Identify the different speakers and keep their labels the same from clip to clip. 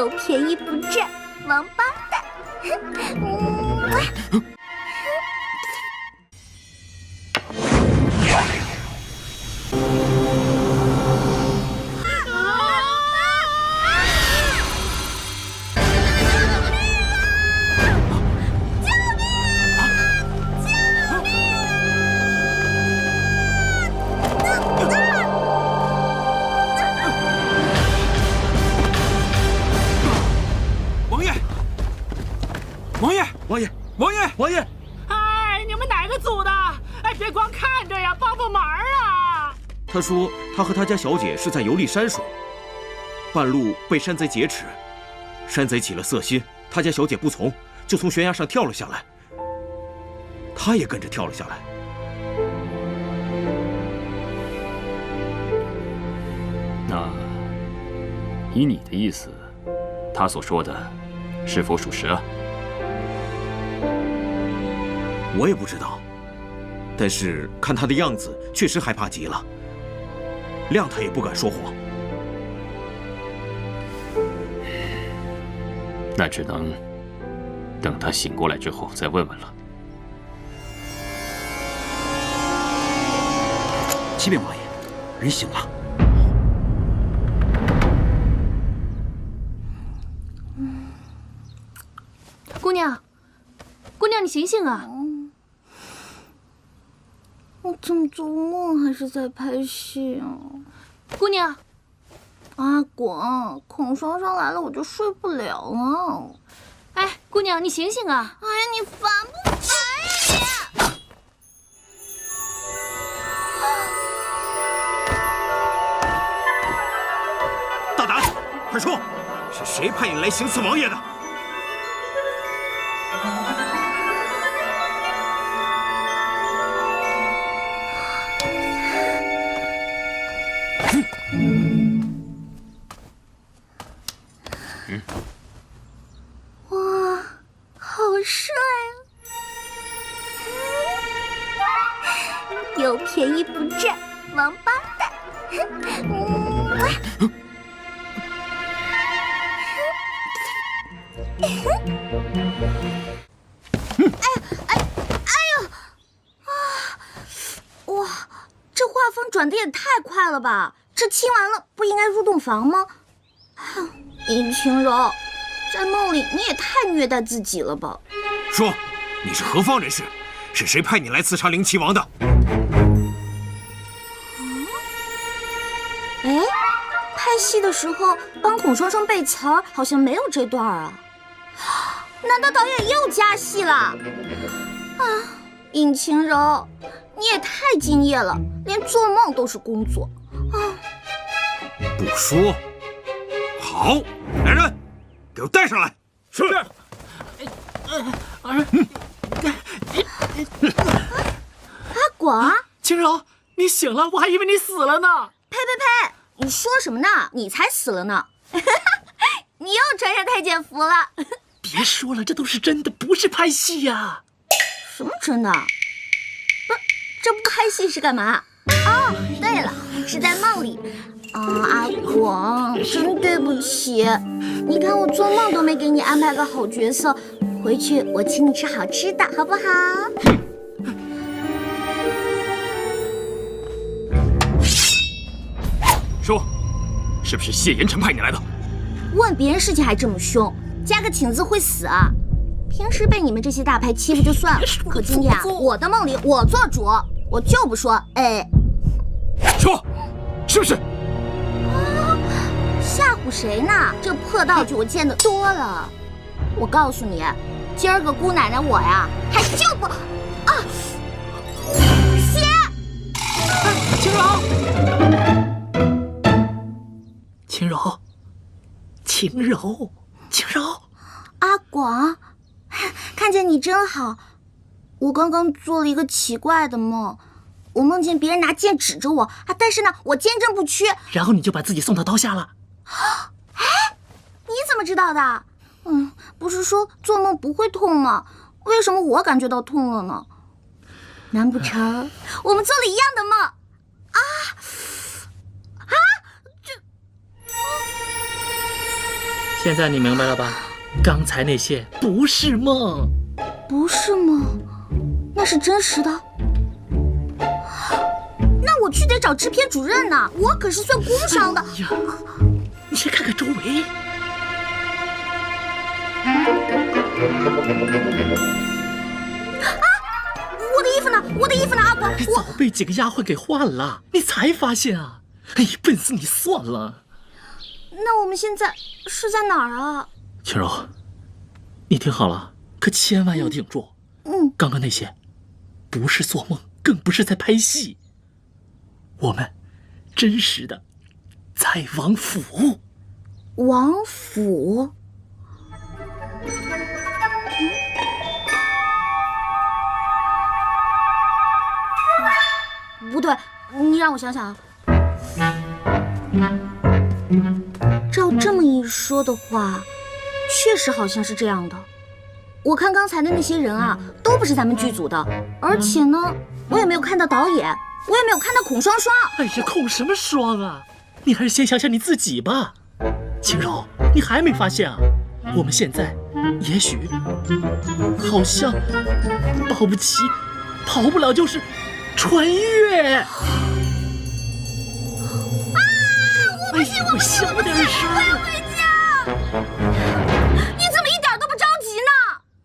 Speaker 1: 有便宜不占，王八蛋！
Speaker 2: 王爷！
Speaker 3: 哎，你们哪个组的？哎，别光看着呀，帮帮忙啊！
Speaker 2: 他说他和他家小姐是在游历山水，半路被山贼劫持，山贼起了色心，他家小姐不从，就从悬崖上跳了下来，他也跟着跳了下来。
Speaker 4: 那以你的意思，他所说的是否属实啊？
Speaker 2: 我也不知道，但是看他的样子，确实害怕极了。谅他也不敢说谎。
Speaker 4: 那只能等他醒过来之后再问问了。
Speaker 5: 启禀王爷，人醒了。
Speaker 6: 姑娘，姑娘，你醒醒啊！
Speaker 1: 我怎么做梦还是在拍戏啊？
Speaker 6: 姑娘，
Speaker 1: 阿广，孔双双来了我就睡不了了。
Speaker 6: 哎，姑娘，你醒醒啊！
Speaker 1: 哎呀，你烦不烦呀
Speaker 2: 你！大胆，快说，是谁派你来行刺王爷的？
Speaker 1: 哇，好帅啊！有便宜不占，王八蛋！哇，这画风转的也太快了吧！这亲完了不应该入洞房吗？尹晴柔，在梦里你也太虐待自己了吧！
Speaker 2: 说，你是何方人士？是谁派你来刺杀灵齐王的？
Speaker 1: 哎，拍戏的时候帮孔双双背词儿，好像没有这段啊。难道导演又加戏了？啊，尹晴柔，你也太敬业了，连做梦都是工作啊！
Speaker 2: 不说。好，来人，给我带上来。是。
Speaker 1: 阿广，
Speaker 3: 晴柔，你醒了，我还以为你死了呢。
Speaker 1: 呸！你说什么呢？你才死了呢！你又穿上太监服了。
Speaker 3: 别说了，这都是真的，不是拍戏呀。
Speaker 1: 什么真的？不是，这不拍戏是干嘛？哦，对了，是在梦里。阿广，真对不起，你看我做梦都没给你安排个好角色，回去我请你吃好吃的，好不好？
Speaker 4: 说，是不是谢言辰派你来的？
Speaker 1: 问别人事情还这么凶，加个请字会死啊！平时被你们这些大牌欺负就算了，可今天啊，我的梦里我做主，我就不说哎。
Speaker 4: 说，是不是？
Speaker 1: 吓唬谁呢？这破道具我见得多了。我告诉你，今儿个姑奶奶我呀，还就不啊！血！
Speaker 3: 晴柔，晴柔，晴柔，晴柔，
Speaker 1: 阿广，看见你真好。我刚刚做了一个奇怪的梦，我梦见别人拿剑指着我啊，但是呢，我坚贞不屈。
Speaker 3: 然后你就把自己送到刀下了。
Speaker 1: 哎，你怎么知道的？不是说做梦不会痛吗？为什么我感觉到痛了呢？难不成我们做了一样的梦？
Speaker 3: 现在你明白了吧？刚才那些不是梦。
Speaker 1: 不是吗？那是真实的。那我去得找制片主任呢，我可是算工伤的。
Speaker 3: 哎呀，你先看看周围。
Speaker 1: 我的衣服呢？我的衣服呢？阿果，
Speaker 3: 你早被几个丫鬟给换了，你才发现啊！哎，笨死你算了。
Speaker 1: 那我们现在是在哪儿啊？
Speaker 3: 青柔，你听好了，可千万要顶住。刚刚那些，不是做梦，更不是在拍戏。我们真实的在王府。
Speaker 1: 王府？不对，你让我想想啊。照这么一说的话，确实好像是这样的。我看刚才的那些人啊，都不是咱们剧组的，而且呢，我也没有看到导演，我也没有看到孔双双。
Speaker 3: 哎呀，孔什么双啊？你还是先想想你自己吧。青柔，你还没发现啊？我们现在也许好像保不齐跑不了就是穿越。啊！
Speaker 1: 我不信，我不信，我不信！快回家！你怎么一点都不着急呢？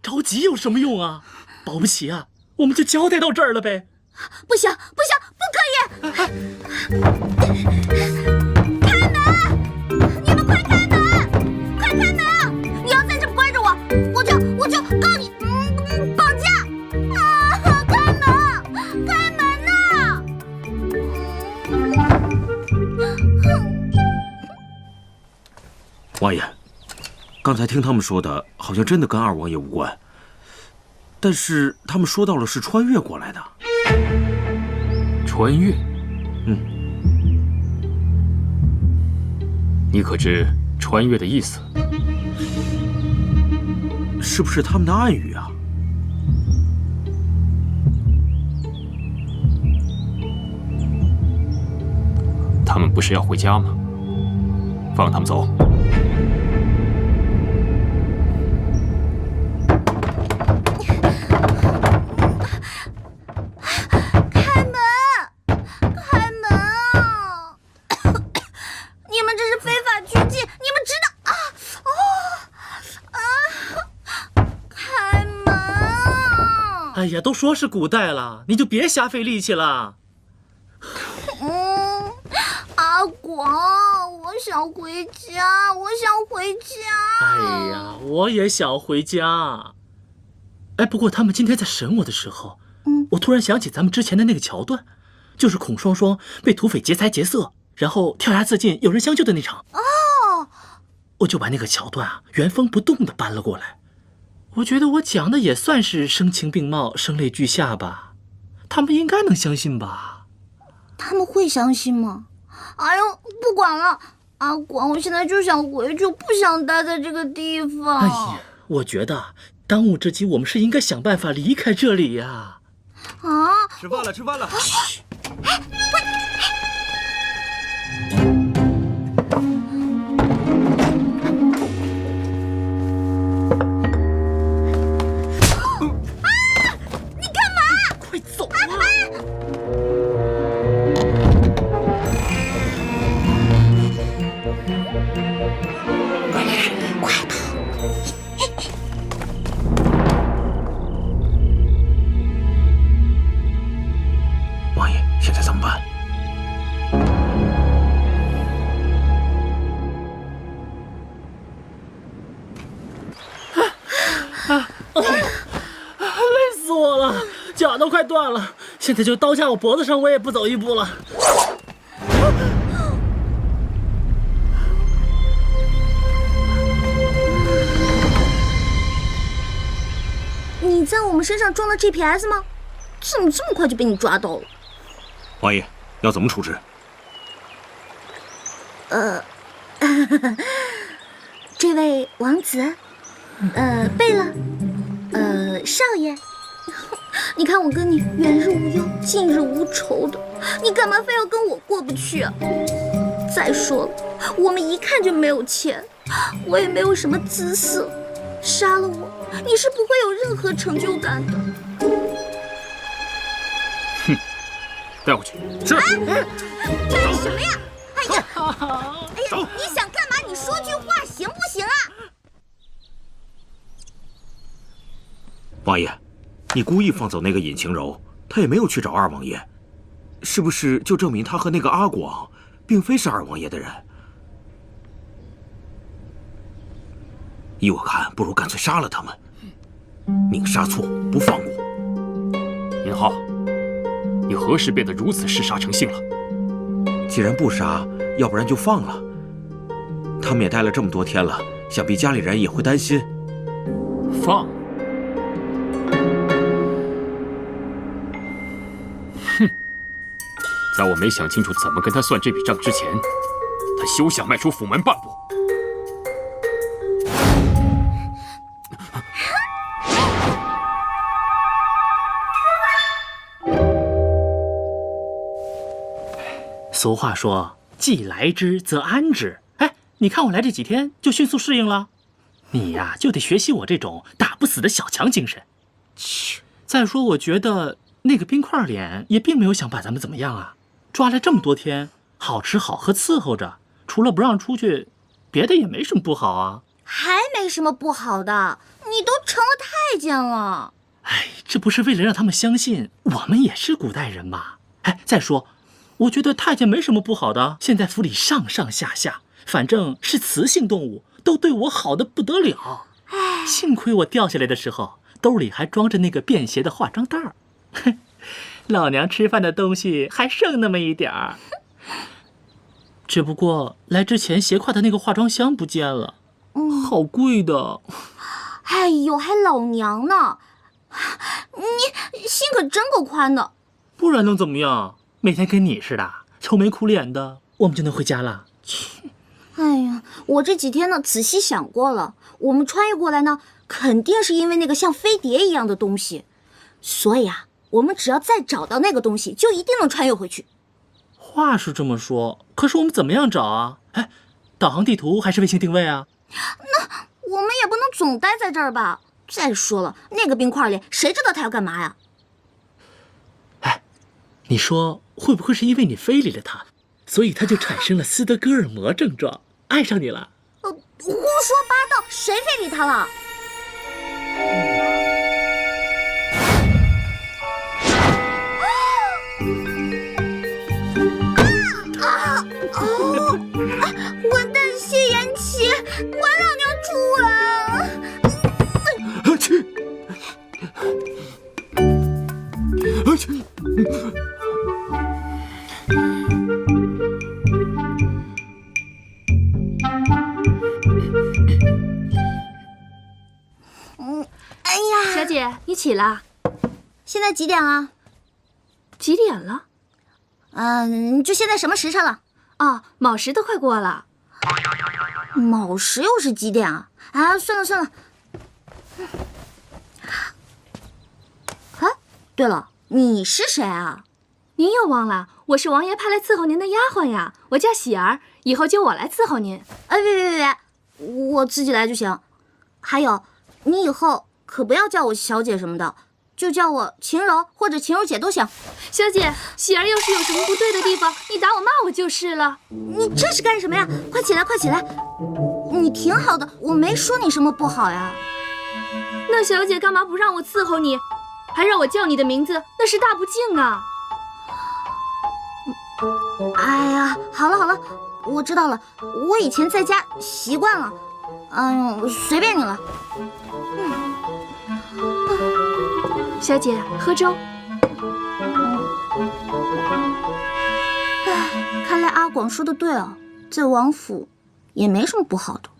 Speaker 3: 着急有什么用啊？保不齐啊，我们就交代到这儿了呗。
Speaker 1: 不行，不行，不可以！开门！你们快开门！快开门！你要再这么关着我，我就告你绑架！啊！开门！开门呐！
Speaker 2: 王爷，刚才听他们说的，好像真的跟二王爷无关。但是他们说到了是穿越过来的。
Speaker 4: 穿越？你可知穿越的意思？
Speaker 2: 是不是他们的暗语啊？
Speaker 4: 他们不是要回家吗？放他们走。
Speaker 1: 开门！开门啊！你们这是非法拘禁，你们知道啊？开门啊！
Speaker 3: 哎呀，都说是古代了，你就别瞎费力气了。
Speaker 1: 阿广，我想回家，我想回家。
Speaker 3: 哎呀，我也想回家。哎，不过他们今天在审我的时候，我突然想起咱们之前的那个桥段，就是孔双双被土匪劫财劫色，然后跳崖自尽，有人相救的那场。
Speaker 1: 哦，
Speaker 3: 我就把那个桥段啊原封不动的搬了过来。我觉得我讲的也算是声情并茂，声泪俱下吧，他们应该能相信吧？
Speaker 1: 他们会相信吗？哎呦，不管了，阿广，我现在就想回去，不想待在这个地方。
Speaker 3: 哎呀，我觉得当务之急，我们是应该想办法离开这里呀。
Speaker 1: 啊！
Speaker 2: 吃饭了，吃饭了。
Speaker 3: 嘘。
Speaker 1: 你干嘛？
Speaker 3: 快走啊！
Speaker 1: 快跑！
Speaker 2: 王爷，现在怎么办？
Speaker 3: 累死我了，脚都快断了，现在就刀架我脖子上，我也不走一步了。
Speaker 1: 你在我们身上装了 GPS 吗？怎么这么快就被你抓到了？
Speaker 2: 王爷，要怎么处置？
Speaker 1: 这位王子，贝勒，少爷，你看我跟你远日无忧，近日无仇的，你干嘛非要跟我过不去啊？再说了，我们一看就没有钱，我也没有什么姿色，杀了我，你是不会有任何成就感的。
Speaker 4: 哼，带回去。
Speaker 2: 是。
Speaker 1: 干什么呀？哎呀，你想干嘛？你说句话行不行啊？
Speaker 2: 王爷，你故意放走那个尹晴柔，他也没有去找二王爷，是不是就证明他和那个阿广并非是二王爷的人？依我看，不如干脆杀了他们，宁杀错，不放过。
Speaker 4: 尹浩，你何时变得如此嗜杀成性了？
Speaker 2: 既然不杀，要不然就放了。他们也待了这么多天了，想必家里人也会担心。
Speaker 4: 放？哼！在我没想清楚怎么跟他算这笔账之前，他休想迈出府门半步。
Speaker 3: 俗话说，既来之则安之。哎，你看我来这几天就迅速适应了。你呀，就得学习我这种打不死的小强精神。切！再说，我觉得那个冰块脸也并没有想把咱们怎么样啊。抓来这么多天，好吃好喝伺候着，除了不让出去，别的也没什么不好啊。
Speaker 1: 还没什么不好的，你都成了太监了。
Speaker 3: 哎，这不是为了让他们相信我们也是古代人吗？哎，再说，我觉得太监没什么不好的。现在府里上上下下，反正是雌性动物，都对我好的不得了。哎，幸亏我掉下来的时候，兜里还装着那个便携的化妆袋儿。哼，老娘吃饭的东西还剩那么一点儿。只不过来之前斜挎的那个化妆箱不见了，好贵的。
Speaker 1: 哎呦，还老娘呢！你心可真够宽的。
Speaker 3: 不然能怎么样？每天跟你似的，愁眉苦脸的，我们就能回家了。
Speaker 1: 哎呀，我这几天呢仔细想过了，我们穿越过来呢，肯定是因为那个像飞碟一样的东西，所以啊，我们只要再找到那个东西，就一定能穿越回去。
Speaker 3: 话是这么说，可是我们怎么样找啊？哎，导航地图还是卫星定位啊？
Speaker 1: 那我们也不能总待在这儿吧？再说了，那个冰块脸，谁知道他要干嘛呀？
Speaker 3: 哎，你说会不会是因为你非礼了他，所以他就产生了斯德哥尔摩症状，爱上你了？
Speaker 1: 胡说八道，谁非礼他了？完蛋，谢延琪，管老娘主啊！哎呀，
Speaker 6: 小姐，你起了？
Speaker 1: 现在几点了？
Speaker 6: 几点了？
Speaker 1: 就现在什么时辰了？
Speaker 6: 哦，卯时都快过了。
Speaker 1: 卯时又是几点啊？啊，算了算了。啊，对了，你是谁啊？
Speaker 6: 您又忘了，我是王爷派来伺候您的丫鬟呀，我叫喜儿，以后就我来伺候您。
Speaker 1: 哎，别，我自己来就行。还有，你以后可不要叫我小姐什么的，就叫我晴柔或者晴柔姐都行。
Speaker 6: 小姐，喜儿要是有什么不对的地方，你打我骂我就是了。
Speaker 1: 你这是干什么呀？快起来，快起来！你挺好的，我没说你什么不好呀。
Speaker 6: 那小姐干嘛不让我伺候你，还让我叫你的名字，那是大不敬啊！
Speaker 1: 哎呀，好了好了，我知道了，我以前在家习惯了。随便你了。
Speaker 6: 小姐，喝粥。
Speaker 1: 看来阿广说的对啊，在王府也没什么不好的。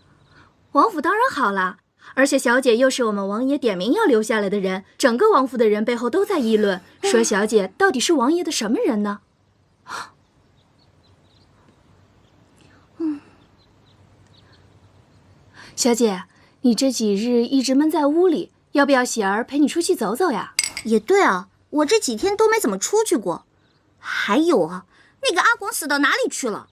Speaker 6: 王府当然好了，而且小姐又是我们王爷点名要留下来的人，整个王府的人背后都在议论，说小姐到底是王爷的什么人呢？小姐，你这几日一直闷在屋里，要不要喜儿陪你出去走走呀？
Speaker 1: 也对啊，我这几天都没怎么出去过。还有啊，那个阿广死到哪里去了？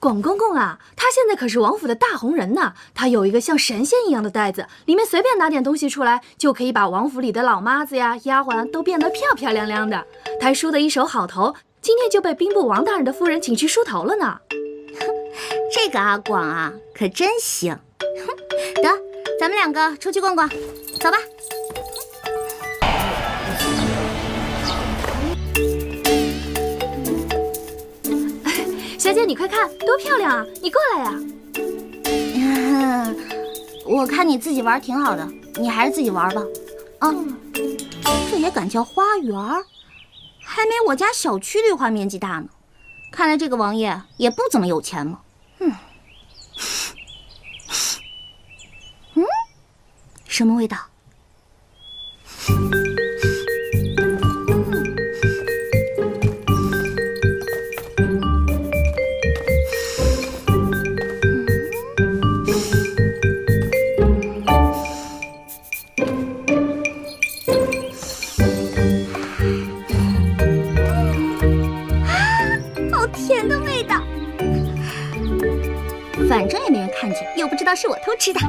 Speaker 6: 广公公啊，他现在可是王府的大红人呢。他有一个像神仙一样的袋子，里面随便拿点东西出来，就可以把王府里的老妈子呀、丫鬟都变得漂漂亮亮的。他还梳得一手好头，今天就被兵部王大人的夫人请去梳头了呢。
Speaker 1: 这个阿广啊，可真行。得，咱们两个出去逛逛，走吧。
Speaker 6: 小姐，你快看，多漂亮啊！你过来呀。
Speaker 1: 我看你自己玩挺好的，你还是自己玩吧。啊，这也敢叫花园？还没我家小区绿化面积大呢。看来这个王爷也不怎么有钱嘛。什么味道？好甜的味道。反正也没人看见，又不知道是我偷吃的。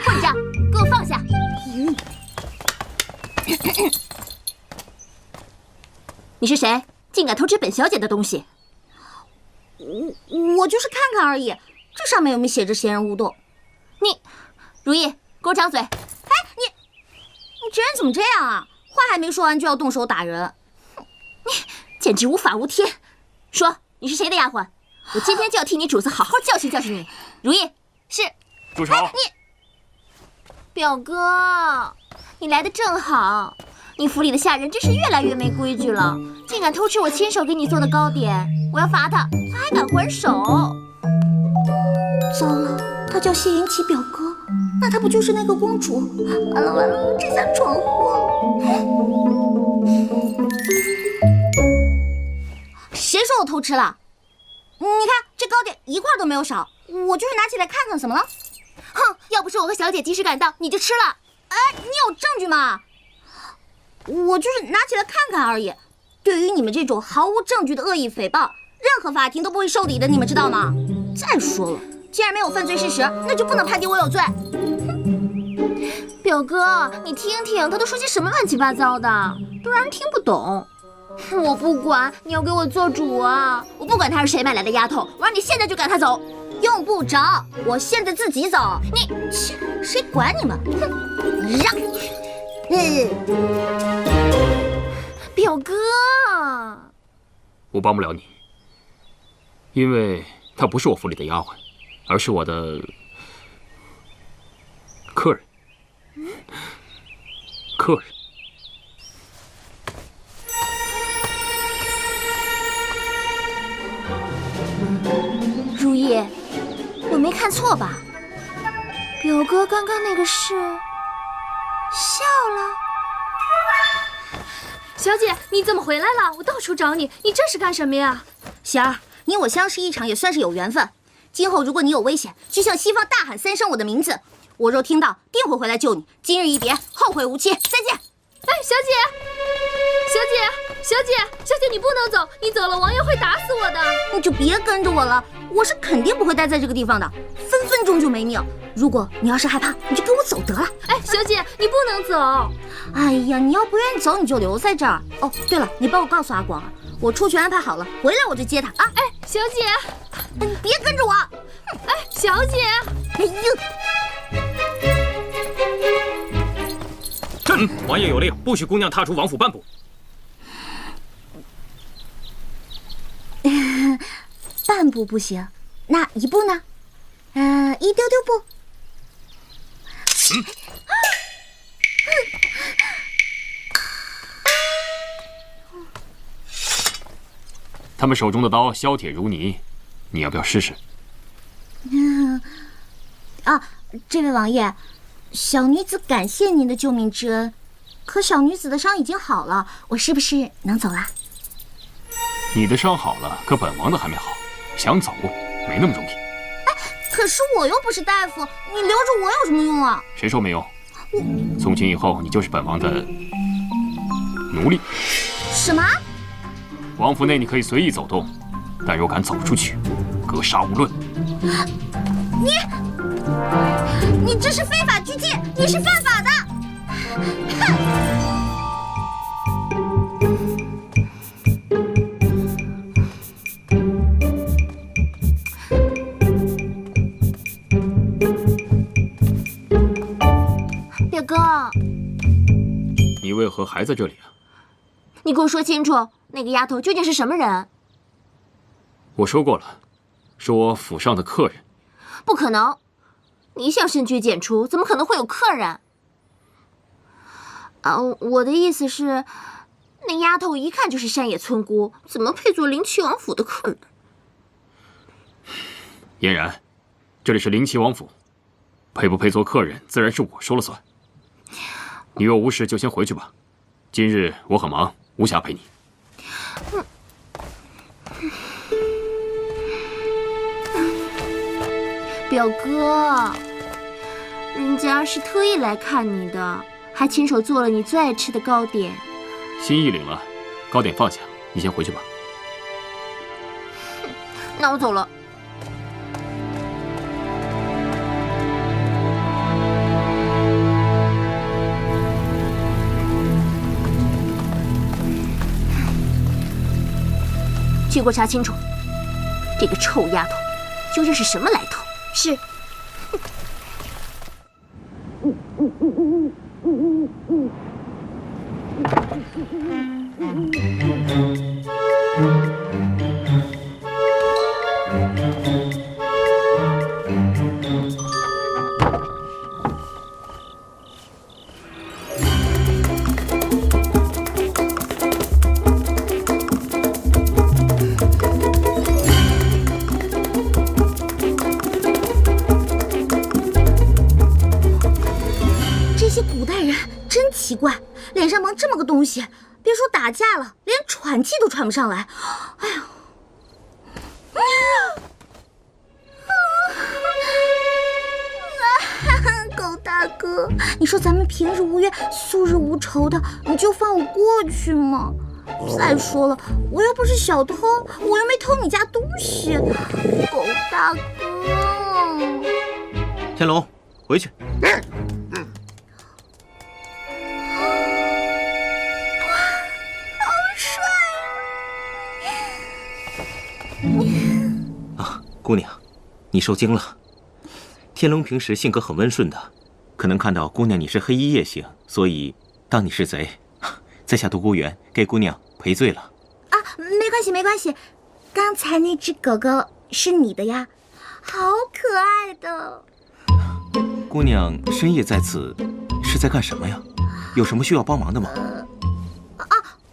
Speaker 1: 混账，给我放下！
Speaker 7: 你是谁？竟敢偷吃本小姐的东西？
Speaker 1: 我就是看看而已，这上面有没有写着闲人勿动？
Speaker 7: 你，如意，给我张嘴！
Speaker 1: 哎，你这人怎么这样啊？话还没说完就要动手打人，
Speaker 7: 你简直无法无天！说你是谁的丫鬟？我今天就要替你主子好好教训教训你。如意，
Speaker 1: 是。
Speaker 4: 住手！
Speaker 7: 表哥，你来的正好。你府里的下人真是越来越没规矩了，竟敢偷吃我亲手给你做的糕点，我要罚他，他还敢还手。
Speaker 1: 糟了，他叫谢云奇表哥，那他不就是那个公主？完了完了，这下闯祸了。谁说我偷吃了？你看这糕点一块都没有少，我就是拿起来看看，怎么了？
Speaker 7: 哼，要不是我和小姐及时赶到，你就吃了。
Speaker 1: 哎，你有证据吗？我就是拿起来看看而已。对于你们这种毫无证据的恶意诽谤，任何法庭都不会受理的，你们知道吗？再说了，既然没有犯罪事实，那就不能判定我有罪。
Speaker 7: 表哥，你听听，他都说些什么乱七八糟的，都让人听不懂。我不管，你要给我做主啊！我不管他是谁买来的丫头，我让你现在就赶他走。
Speaker 1: 用不着，我现在自己走。你，谁管你们？哼，让！
Speaker 7: 表哥，
Speaker 4: 我帮不了你，因为她不是我府里的丫鬟，而是我的客人。客人。
Speaker 7: 如意，我没看错吧？表哥刚刚那个是笑了。
Speaker 6: 小姐，你怎么回来了？我到处找你，你这是干什么呀？
Speaker 1: 贤儿，你我相识一场也算是有缘分。今后如果你有危险，就向西方大喊3声我的名字，我若听到，定会回来救你。今日一别，后会无期，再见。
Speaker 6: 哎，小姐，你不能走，你走了王爷会打死我的。
Speaker 1: 你就别跟着我了，我是肯定不会待在这个地方的，分分钟就没命。如果你要是害怕，你就跟我走得了。
Speaker 6: 哎，小姐，你不能走。
Speaker 1: 哎呀，你要不愿意走，你就留在这儿。哦，对了，你帮我告诉阿广啊，我出去安排好了，回来我就接他啊。
Speaker 6: 哎，小姐，
Speaker 1: 你别跟着我。
Speaker 6: 哎，小姐，
Speaker 1: 哎呦。
Speaker 2: 王爷有令，不许姑娘踏出王府半步。
Speaker 1: 半步不行，那一步呢？一丢丢步。
Speaker 4: 他们手中的刀削铁如泥，你要不要试试？
Speaker 1: 这位王爷，小女子感谢您的救命之恩，可小女子的伤已经好了，我是不是能走了？
Speaker 4: 你的伤好了，可本王的还没好，想走没那么容易。
Speaker 1: 可是我又不是大夫，你留着我有什么用啊？
Speaker 4: 谁说没用？从今以后，你就是本王的奴隶。
Speaker 1: 什么？
Speaker 4: 王府内你可以随意走动，但若敢走出去，格杀无论。
Speaker 1: 你这是非法拘禁，你是犯法的！
Speaker 7: 表哥，
Speaker 4: 你为何还在这里啊？
Speaker 7: 你给我说清楚，那个丫头究竟是什么人？
Speaker 4: 我说过了，是我府上的客人。
Speaker 7: 不可能，你一向深居简出，怎么可能会有客人？我的意思是，那丫头一看就是山野村姑，怎么配做灵齐王府的客人？
Speaker 4: 嫣然，这里是灵齐王府，配不配做客人，自然是我说了算。你若无事就先回去吧，今日我很忙，无暇陪你。
Speaker 7: 表哥，人家是特意来看你的，还亲手做了你最爱吃的糕点。
Speaker 4: 心意领了，糕点放下，你先回去吧。
Speaker 7: 那我走了。去给我查清楚，这个臭丫头究竟是什么来头？
Speaker 1: 是。奇怪，脸上蒙这么个东西，别说打架了，连喘气都喘不上来。哎呀！狗大哥，你说咱们平日无冤，素日无仇的，你就放我过去吗？再说了，我又不是小偷，我又没偷你家东西。狗大哥，
Speaker 2: 天龙，回去。姑娘，你受惊了。天龙平时性格很温顺的，可能看到姑娘你是黑衣夜行，所以当你是贼，在下独孤远给姑娘赔罪了。
Speaker 1: 啊，没关系没关系，刚才那只狗狗是你的呀，好可爱的。
Speaker 2: 姑娘深夜在此是在干什么呀？有什么需要帮忙的吗？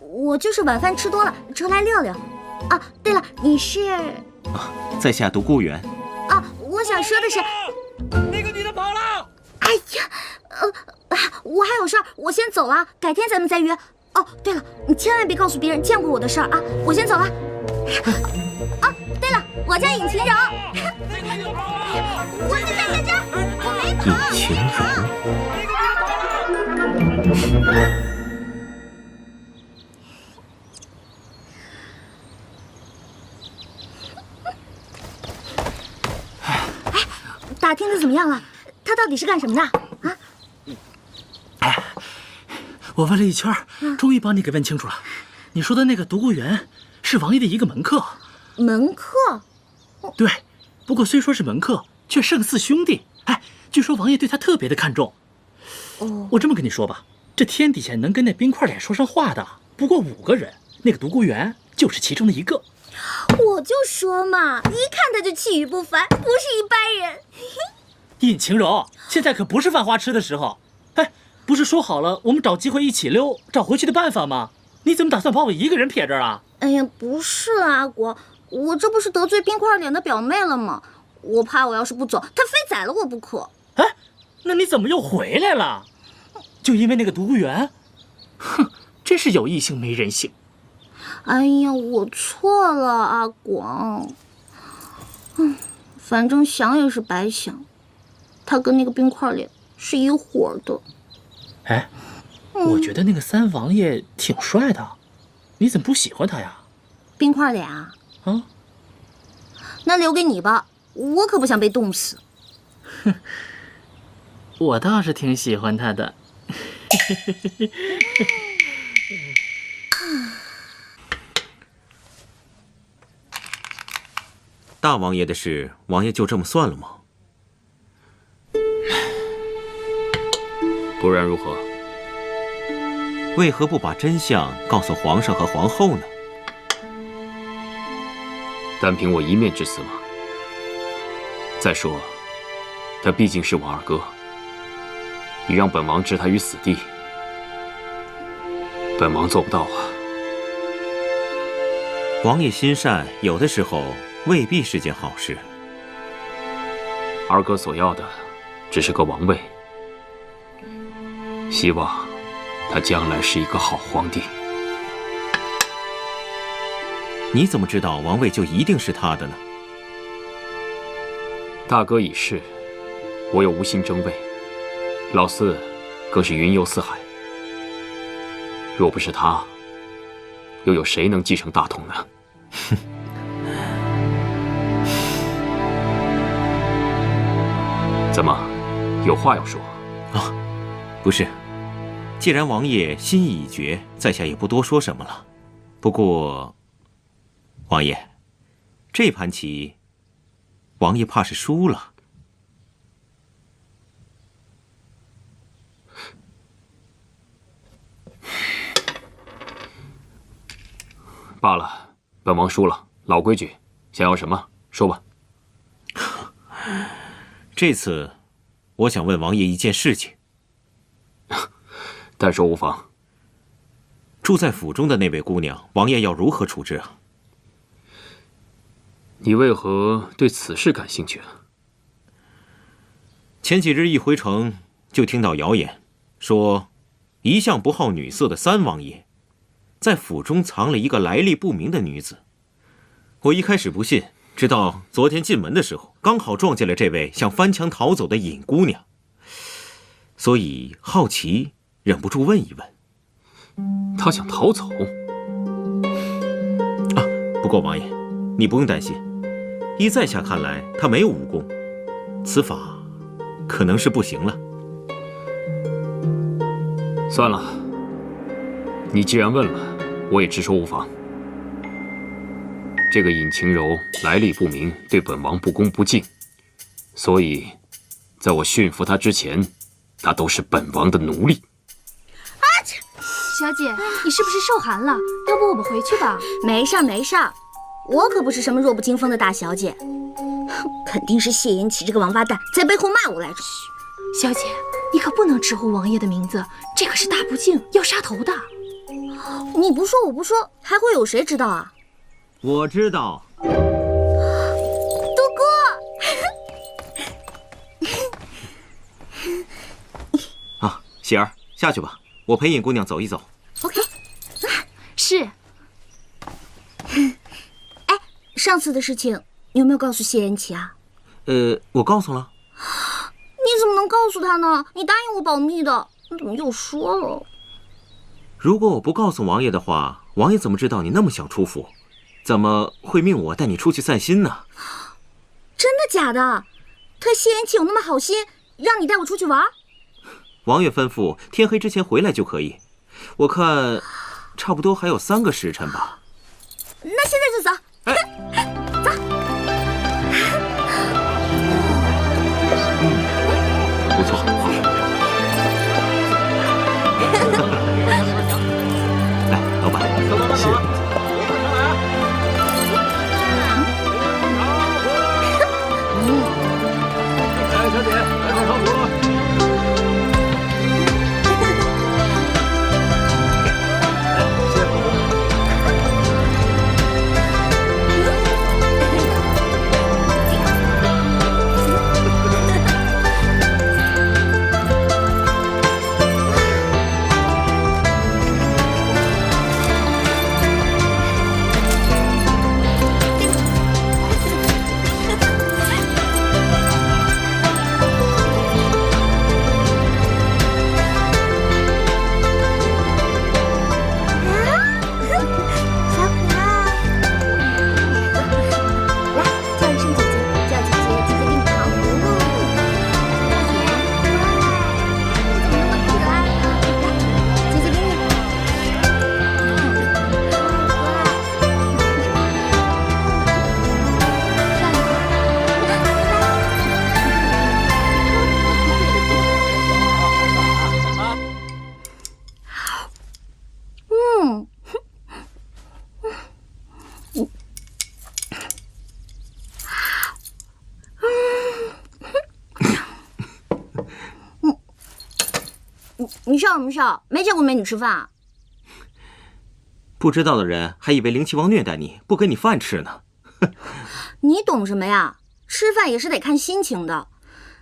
Speaker 1: 我就是晚饭吃多了，出来溜溜。啊，对了，你是？
Speaker 2: 在下独孤远。
Speaker 1: 啊，我想说的是，
Speaker 3: 那个女的跑了。
Speaker 1: 哎呀，我还有事儿，我先走了，改天咱们再约。哦，对了，你千万别告诉别人见过我的事儿啊，我先走了。哦，对了，我叫尹晴柔。我在这儿，我没跑。
Speaker 2: 尹晴柔。
Speaker 1: 打听的怎么样了？他到底是干什么的啊？
Speaker 3: 哎，我问了一圈，终于帮你给问清楚了。你说的那个独孤远是王爷的一个门客。
Speaker 1: 门客？
Speaker 3: 对，不过虽说是门客，却胜似兄弟。哎，据说王爷对他特别的看重。
Speaker 1: 哦，
Speaker 3: 我这么跟你说吧，这天底下能跟那冰块脸说上话的不过5个人，那个独孤远就是其中的一个。
Speaker 1: 我就说嘛，一看他就气宇不凡，不是一般人。
Speaker 3: 尹晴柔，现在可不是犯花痴的时候。哎，不是说好了我们找机会一起溜，找回去的办法吗？你怎么打算把我一个人撇这儿啊？
Speaker 1: 哎呀，不是啊，阿国，我这不是得罪冰块脸的表妹了吗？我怕我要是不走，他非宰了我不可。
Speaker 3: 哎，那你怎么又回来了？就因为那个独孤远？哼，真是有异性没人性。
Speaker 1: 哎呀，我错了，阿广。反正想也是白想，他跟那个冰块脸是一伙的。
Speaker 3: 哎，我觉得那个三王爷挺帅的，你怎么不喜欢他呀？
Speaker 1: 冰块脸啊？
Speaker 3: 啊？
Speaker 1: 那留给你吧，我可不想被冻死。
Speaker 3: 我倒是挺喜欢他的。
Speaker 2: 大王爷的事，王爷就这么算了吗？
Speaker 4: 不然如何？
Speaker 2: 为何不把真相告诉皇上和皇后呢？
Speaker 4: 单凭我一面之词吗？再说，他毕竟是我二哥，你让本王置他于死地，本王做不到啊。
Speaker 2: 王爷心善，有的时候未必是件好事。
Speaker 4: 二哥所要的只是个王位，希望他将来是一个好皇帝。
Speaker 2: 你怎么知道王位就一定是他的呢？
Speaker 4: 大哥已逝，我又无心争位，老四更是云游四海。若不是他，又有谁能继承大统呢？怎么，有话要说？
Speaker 2: 啊，不是，既然王爷心意已决，在下也不多说什么了。不过，王爷，这盘棋，王爷怕是输了。
Speaker 4: 罢了，本王输了。老规矩，想要什么说吧。
Speaker 2: 这次，我想问王爷一件事情。
Speaker 4: 但说无妨。
Speaker 2: 住在府中的那位姑娘，王爷要如何处置啊？
Speaker 4: 你为何对此事感兴趣啊？
Speaker 2: 前几日一回城，就听到谣言，说一向不好女色的三王爷，在府中藏了一个来历不明的女子。我一开始不信，直到昨天进门的时候，刚好撞见了这位想翻墙逃走的尹姑娘，所以好奇，忍不住问一问。
Speaker 4: 她想逃走？
Speaker 2: 啊，不过王爷，你不用担心，依在下看来，她没有武功，此法可能是不行了。
Speaker 4: 算了，你既然问了，我也直说无妨。这个尹晴柔来历不明，对本王不恭不敬，所以，在我驯服她之前，她都是本王的奴隶。
Speaker 6: 小姐，你是不是受寒了？要不我们回去吧？
Speaker 1: 没事儿没事儿，我可不是什么弱不禁风的大小姐，肯定是谢延琪这个王八蛋在背后骂我来着。
Speaker 6: 小姐，你可不能直呼王爷的名字，这可是大不敬，要杀头的。
Speaker 1: 你不说我不说，还会有谁知道啊？
Speaker 2: 我知道。
Speaker 1: 杜
Speaker 2: 姑。啊，喜儿，下去吧，我陪尹姑娘走一走。
Speaker 1: OK。
Speaker 6: 是。
Speaker 1: 哎，上次的事情你有没有告诉谢延琪啊？
Speaker 2: 我告诉了。
Speaker 1: 你怎么能告诉他呢？你答应我保密的，你怎么又说了？
Speaker 2: 如果我不告诉王爷的话，王爷怎么知道你那么想出府？怎么会命我带你出去散心呢？
Speaker 1: 真的假的？他谢延琪有那么好心，让你带我出去玩？
Speaker 2: 王爷吩咐天黑之前回来就可以，我看差不多还有3个时辰吧。
Speaker 1: 那现在就走。走。
Speaker 2: 不错。来，老板，谢谢。
Speaker 5: 来，小姐，来上床铺。谢谢婆婆。
Speaker 1: 你笑什么笑？没见过美女吃饭啊？
Speaker 2: 不知道的人还以为灵齐王虐待你，不给你饭吃呢。
Speaker 1: 你懂什么呀？吃饭也是得看心情的。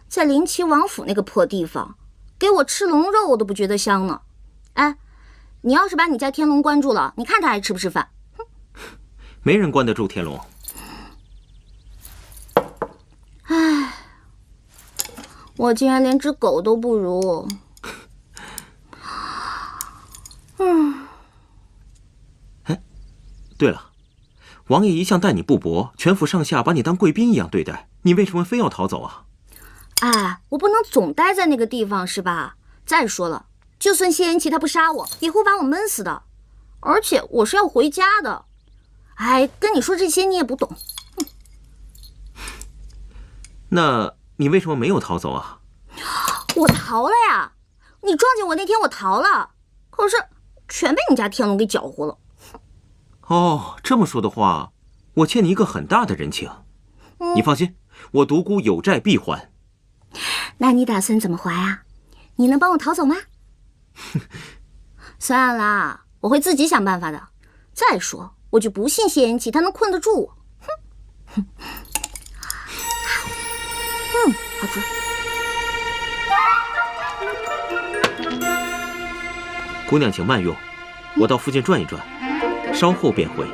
Speaker 1: 在灵齐王府那个破地方，给我吃龙肉我都不觉得香呢。哎，你要是把你家天龙关住了，你看他还吃不吃饭？
Speaker 2: 没人关得住天龙。
Speaker 1: 唉，我竟然连只狗都不如。
Speaker 2: 对了，王爷一向待你不薄，全府上下把你当贵宾一样对待，你为什么非要逃走啊？
Speaker 1: 哎，我不能总待在那个地方是吧？再说了，就算谢延琪他不杀我，也会把我闷死的。而且我是要回家的。哎，跟你说这些你也不懂。
Speaker 2: 那你为什么没有逃走啊？
Speaker 1: 我逃了呀！你撞见我那天我逃了，可是全被你家天龙给搅和了。
Speaker 2: 哦，这么说的话，我欠你一个很大的人情。你放心，我独孤有债必还。
Speaker 1: 那你打算怎么还啊？你能帮我逃走吗？算了，我会自己想办法的。再说，我就不信谢延琪他能困得住我。好吃。
Speaker 2: 姑娘请慢用，我到附近转一转，稍后便回。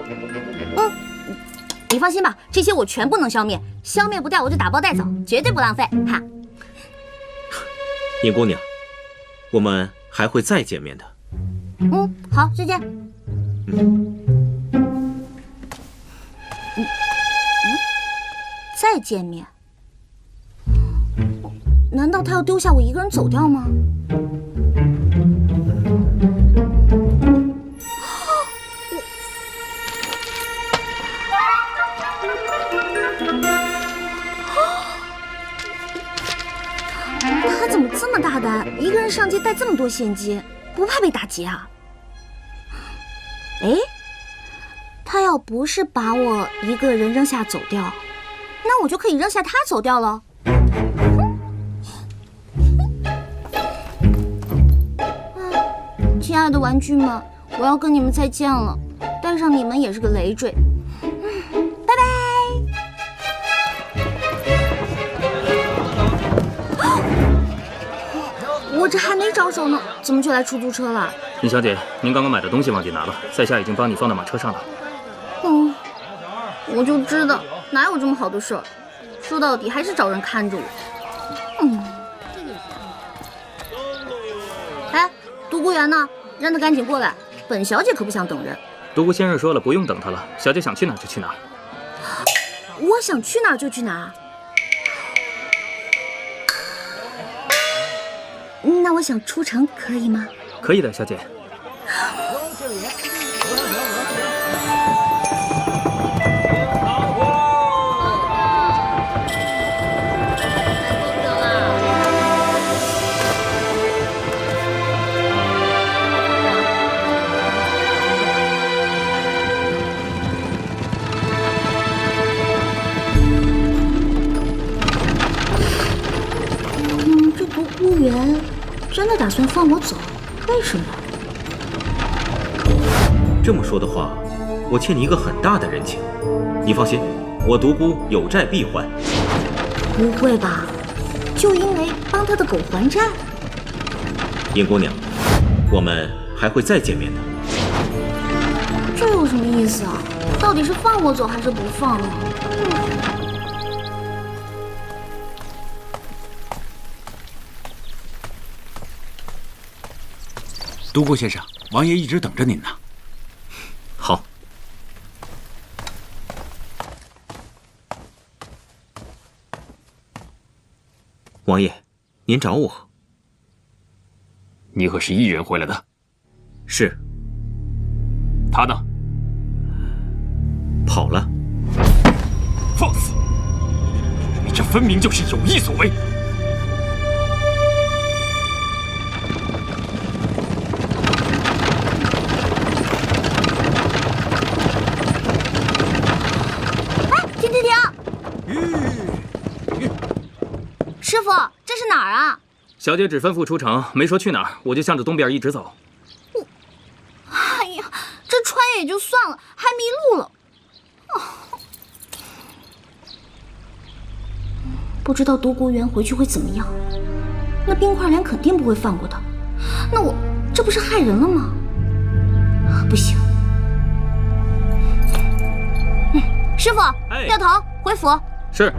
Speaker 1: 你放心吧，这些我全部能消灭，消灭不掉我就打包带走，绝对不浪费。哈。
Speaker 2: 尹姑娘，我们还会再见面的。
Speaker 1: 好，再见。再见面？难道他要丢下我一个人走掉吗？他怎么这么大胆，一个人上街带这么多现金，不怕被打劫啊？哎，他要不是把我一个人扔下走掉，那我就可以扔下他走掉了。亲爱的玩具们，我要跟你们再见了，带上你们也是个累赘。拜拜。我这还没着手呢，怎么就来出租车了？
Speaker 4: 尹小姐，您刚刚买的东西忘记拿了，在下已经帮你放到马车上了。
Speaker 1: 我就知道，哪有这么好的事儿？说到底还是找人看着我。哎，独孤园呢？让他赶紧过来，本小姐可不想等人。
Speaker 4: 独孤先生说了，不用等他了，小姐想去哪儿就去哪儿。
Speaker 1: 我想去哪儿就去哪儿。那我想出城可以吗？
Speaker 4: 可以的，小姐。
Speaker 1: 这独孤园真的打算放我走？为什么？
Speaker 2: 这么说的话，我欠你一个很大的人情。你放心，我独孤有债必还。
Speaker 1: 不会吧？就因为帮他的狗还债？
Speaker 2: 尹姑娘，我们还会再见面的。
Speaker 1: 这有什么意思啊？到底是放我走还是不放呢？
Speaker 5: 独孤先生，王爷一直等着您呢。
Speaker 2: 好。王爷，您找我？
Speaker 4: 你可是一人回来的？
Speaker 2: 是。
Speaker 4: 他呢？
Speaker 2: 跑了。
Speaker 4: 放肆！你这分明就是有意所为。
Speaker 1: 师傅，这是哪儿啊？
Speaker 8: 小姐只吩咐出城，没说去哪儿，我就向着东边一直走。
Speaker 1: 哎呀，这穿也就算了，还迷路了。不知道独孤园回去会怎么样？那冰块莲肯定不会放过他。那我这不是害人了吗？不行。师傅，掉头回府。
Speaker 8: 是。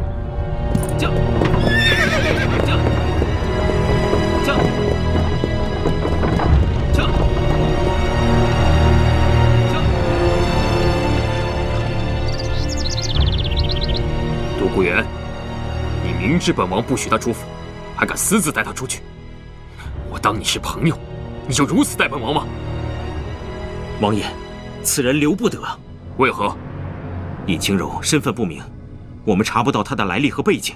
Speaker 8: 驾！驾！驾！驾！
Speaker 4: 独孤园，你明知本王不许他出府，还敢私自带他出去？我当你是朋友，你就如此待本王吗？
Speaker 2: 王爷，此人留不得。
Speaker 4: 为何？
Speaker 2: 尹清柔身份不明，我们查不到他的来历和背景，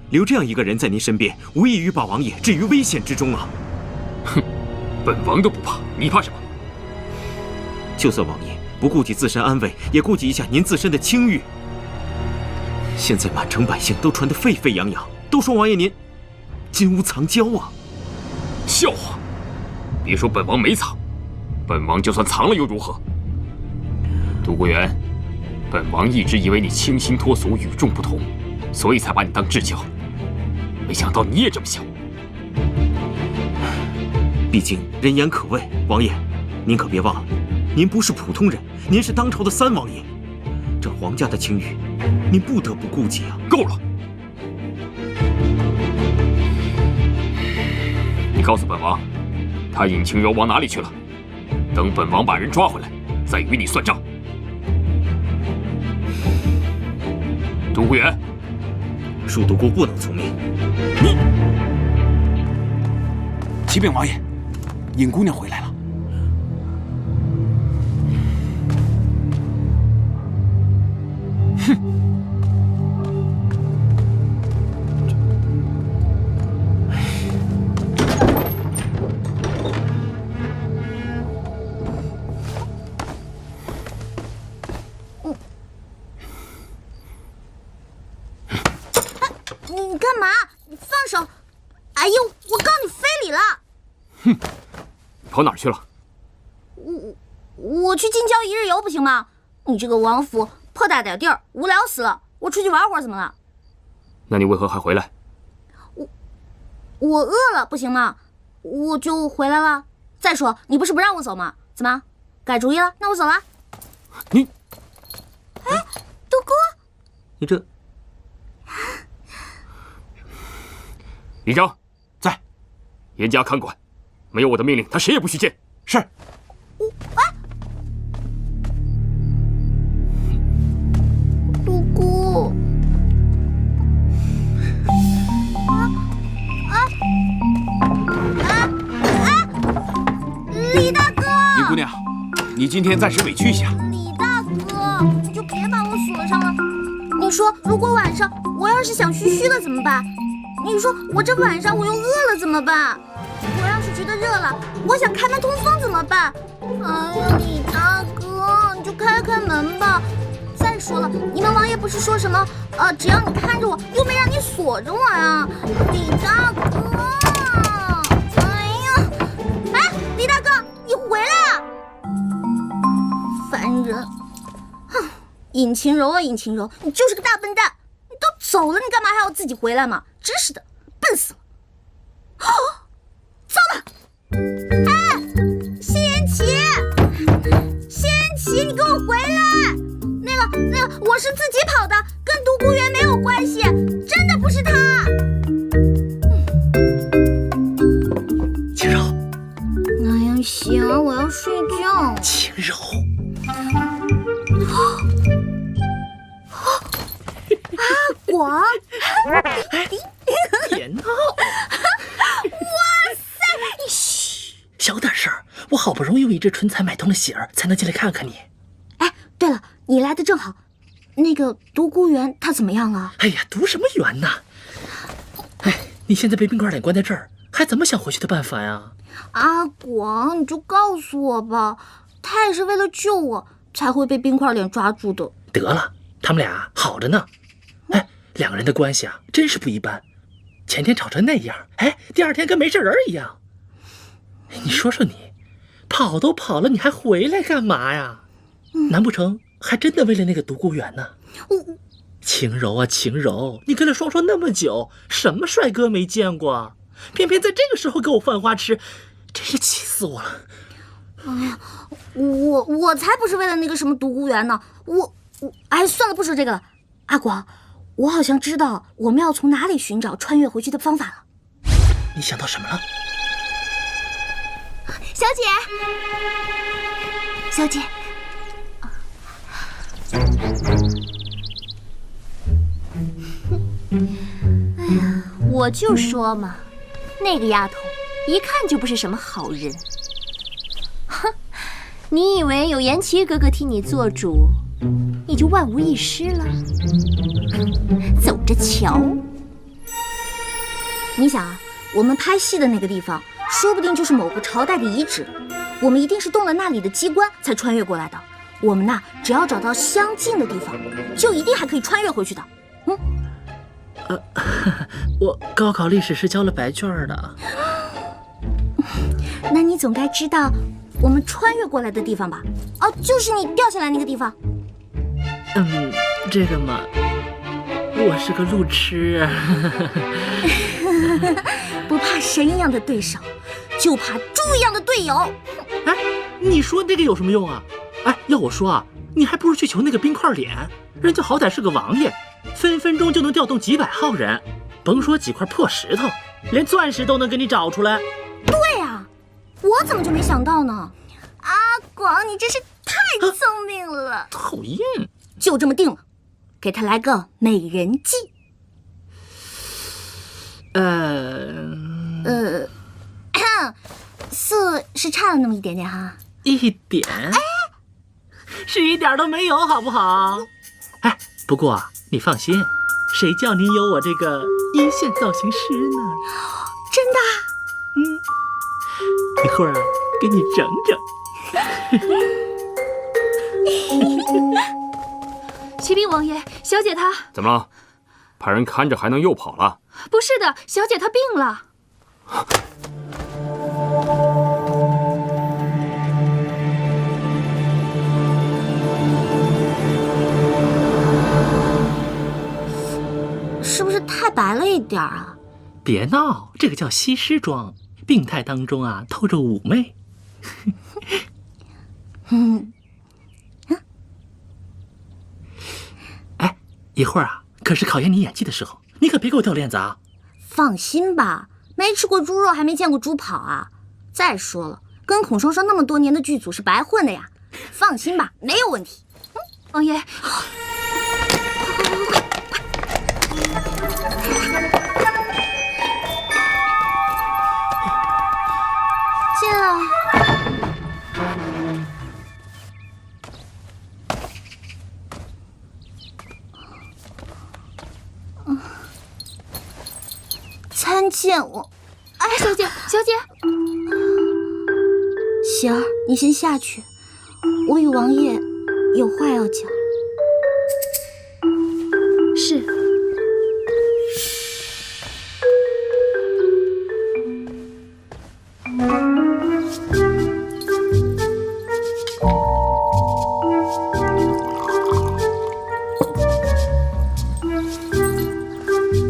Speaker 2: 留这样一个人在您身边，无异于把王爷置于危险之中啊！
Speaker 4: 哼，本王都不怕，你怕什么？
Speaker 2: 就算王爷不顾及自身安危，也顾及一下您自身的清誉。现在满城百姓都传得沸沸扬扬，都说王爷您金屋藏娇啊！
Speaker 4: 笑话！别说本王没藏，本王就算藏了又如何？独孤园，本王一直以为你清新脱俗、与众不同，所以才把你当至交。没想到你也这么想。
Speaker 2: 毕竟人言可畏，王爷，您可别忘了，您不是普通人，您是当朝的三王爷，这皇家的清誉，您不得不顾及啊！
Speaker 4: 够了！你告诉本王，他尹清柔往哪里去了？等本王把人抓回来，再与你算账。独孤园，
Speaker 2: 恕独孤不能从命。
Speaker 4: 你，
Speaker 5: 启禀王爷，尹姑娘回来了。
Speaker 2: 哼！
Speaker 1: 你干嘛？你放手！哎呦，我告你非礼了！
Speaker 4: 哼，跑哪儿去了？
Speaker 1: 我去近郊一日游不行吗？你这个王府破大点地儿，无聊死了。我出去玩会儿怎么了？
Speaker 4: 那你为何还回来？
Speaker 1: 我饿了不行吗？我就回来了。再说你不是不让我走吗？怎么改主意了？那我走了。
Speaker 4: 你，
Speaker 1: 哎，独孤，
Speaker 2: 你这。
Speaker 4: 李章
Speaker 5: 在，
Speaker 4: 严加看管，没有我的命令，他谁也不许见。
Speaker 5: 是。
Speaker 1: 独孤，李大哥！
Speaker 5: 尹姑娘，你今天暂时委屈一下。
Speaker 1: 李大哥，你就别把我锁上了。你说，如果晚上我要是想嘘嘘了怎么办？你说我这晚上我又饿了怎么办？我要是觉得热了，我想开门通风怎么办？哎呀，李大哥，你就开开门吧。再说了，你们王爷不是说什么只要你看着我，又没让你锁着我呀？李大哥，哎呀，哎，李大哥，你回来啊！烦人！哼，尹晴柔啊，尹晴柔，你就是个大笨蛋！你都走了，你干嘛还要自己回来嘛？真是的，笨死了！哦，糟了！哎，谢延琪，谢延琪，你给我回来！那个，我是自己跑的，跟独孤园没有关系，真的不是他。
Speaker 3: 晴柔，
Speaker 1: 哎呀，行，我要睡觉。
Speaker 3: 晴柔，
Speaker 1: 阿广，
Speaker 3: 别闹！
Speaker 1: 哇塞！
Speaker 3: 嘘，小点声，我好不容易为这春才买通了喜儿，才能进来看看你。
Speaker 1: 哎，对了，你来的正好。那个独孤园他怎么样了？
Speaker 3: 哎呀，独什么园呢？哎，你现在被冰块脸关在这儿，还怎么想回去的办法呀？
Speaker 1: 阿广，你就告诉我吧，他也是为了救我才会被冰块脸抓住的。
Speaker 3: 得了，他们俩好着呢。哎，两个人的关系啊，真是不一般。前天吵成那样，哎，第二天跟没事人一样。你说说你，跑都跑了，你还回来干嘛呀？难不成还真的为了那个独孤园呢？晴柔啊，晴柔，你跟了双双那么久，什么帅哥没见过？偏偏在这个时候给我犯花痴，真是气死我了！
Speaker 1: 哎呀，我才不是为了那个什么独孤园呢！哎，算了，不说这个了。阿广，我好像知道我们要从哪里寻找穿越回去的方法了。
Speaker 3: 你想到什么了？
Speaker 7: 小姐，小姐，哎呀，我就说嘛，那个丫头一看就不是什么好人。哼，你以为有颜齐哥哥替你做主，你就万无一失了？走着瞧。
Speaker 1: 你想啊，我们拍戏的那个地方，说不定就是某个朝代的遗址，我们一定是动了那里的机关才穿越过来的。我们呐，只要找到相近的地方，就一定还可以穿越回去的。
Speaker 3: 我高考历史是交了白卷的。
Speaker 1: 那你总该知道我们穿越过来的地方吧？哦，就是你掉下来那个地方。
Speaker 3: 这个嘛，我是个路痴。
Speaker 1: 不怕神一样的对手，就怕猪一样的队友。
Speaker 3: 哎，你说那个有什么用啊？哎，要我说啊，你还不如去求那个冰块脸，人家好歹是个王爷，分分钟就能调动几百号人，甭说几块破石头，连钻石都能给你找出来。
Speaker 1: 对啊，我怎么就没想到呢？阿广，你真是太聪明了。
Speaker 3: 讨厌。
Speaker 1: 就这么定了，给他来个美人计。4是差了那么一点点哈。
Speaker 3: 一点？哎，是一点都没有，好不好？哎，不过啊，你放心，谁叫你有我这个一线造型师呢？
Speaker 1: 真的？
Speaker 3: 一会儿啊，给你整整。
Speaker 6: 启禀王爷，小姐她
Speaker 4: 怎么了？派人看着还能又跑了？
Speaker 6: 不是的，小姐她病了。
Speaker 1: 是不是太白了一点啊？
Speaker 3: 别闹，这个叫西施妆，病态当中啊透着妩媚。哎，一会儿啊，可是考验你演技的时候，你可别给我掉链子啊！
Speaker 1: 放心吧，没吃过猪肉还没见过猪跑啊！再说了，跟孔双双那么多年的剧组是白混的呀，放心吧，没有问题。
Speaker 6: 王爷，
Speaker 1: 进来。参见我。
Speaker 6: 哎，小姐，小姐，
Speaker 1: 喜儿，你先下去，我与王爷有话要讲。
Speaker 6: 是。